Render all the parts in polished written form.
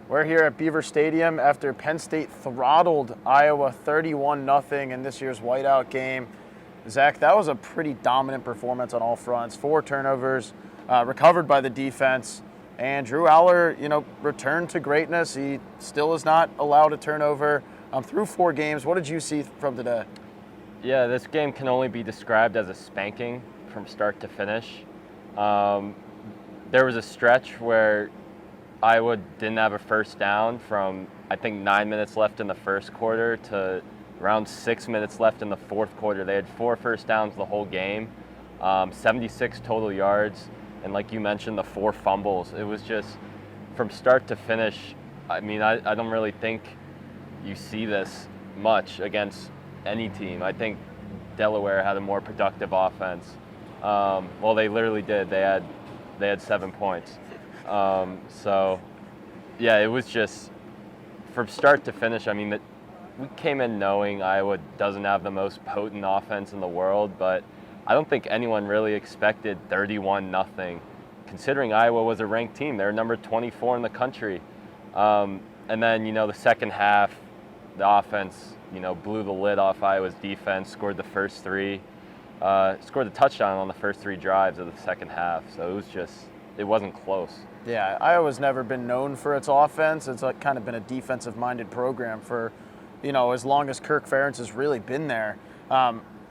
We're here at Beaver Stadium after Penn State throttled Iowa 31-0 in this year's whiteout game. Zach, that was a pretty dominant performance on all fronts. 4 turnovers, recovered by the defense. And Drew Aller, returned to greatness. He still is not allowed a turnover through 4 games. What did you see from today? Yeah, this game can only be described as a spanking from start to finish. There was a stretch where Iowa didn't have a first down from, I think, 9 minutes left in the first quarter to around 6 minutes left in the fourth quarter. They had 4 first downs the whole game, 76 total yards, and like you mentioned, the 4 fumbles. It was just from start to finish. I mean, I don't really think you see this much against any team. I think Delaware had a more productive offense. Well, they literally did. They had 7 points. So, yeah, it was just from start to finish. I mean, we came in knowing Iowa doesn't have the most potent offense in the world, but I don't think anyone really expected 31-0, considering Iowa was a ranked team. They're number 24 in the country. And then, the second half, the offense, blew the lid off Iowa's defense, scored the first 3, scored the touchdown on the first 3 drives of the second half. So it wasn't close. Yeah, Iowa's never been known for its offense. It's kind of been a defensive-minded program for, as long as Kirk Ferentz has really been there.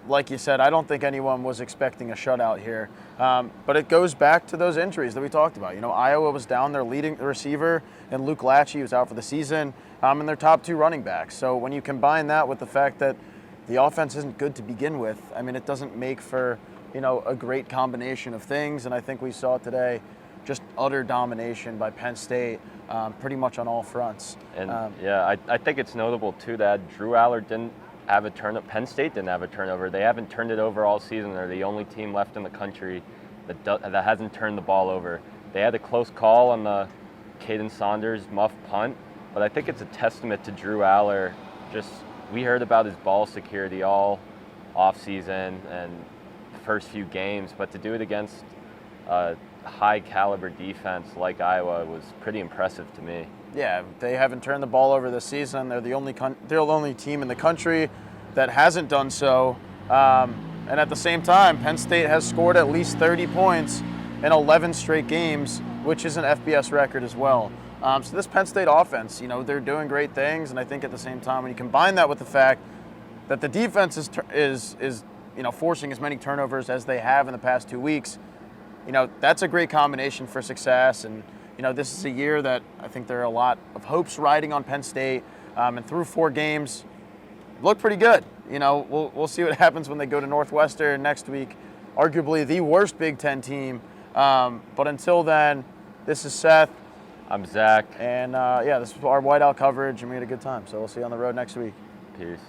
Like you said, I don't think anyone was expecting a shutout here. But it goes back to those injuries that we talked about. Iowa was down their leading receiver, and Luke Lachey, who's out for the season, and their top 2 running backs. So when you combine that with the fact that the offense isn't good to begin with, I mean, it doesn't make for, a great combination of things. And I think we saw today just utter domination by Penn State, pretty much on all fronts. And I think it's notable too that Drew Aller didn't have a turnover. Penn State didn't have a turnover. They haven't turned it over all season. They're the only team left in the country that hasn't turned the ball over. They had a close call on the Caden Saunders muff punt, but I think it's a testament to Drew Aller. We heard about his ball security all offseason and the first few games, but to do it against high caliber defense like Iowa was pretty impressive to me. Yeah, they haven't turned the ball over this season. They're the only team in the country that hasn't done so. And at the same time, Penn State has scored at least 30 points in 11 straight games, which is an FBS record as well. So this Penn State offense, they're doing great things. And I think at the same time, when you combine that with the fact that the defense is forcing as many turnovers as they have in the past 2 weeks, that's a great combination for success. And, this is a year that I think there are a lot of hopes riding on Penn State. And through 4 games, look pretty good. We'll see what happens when they go to Northwestern next week, arguably the worst Big Ten team. But until then, this is Seth. I'm Zach. And, this is our whiteout coverage, and we had a good time. So we'll see you on the road next week. Peace.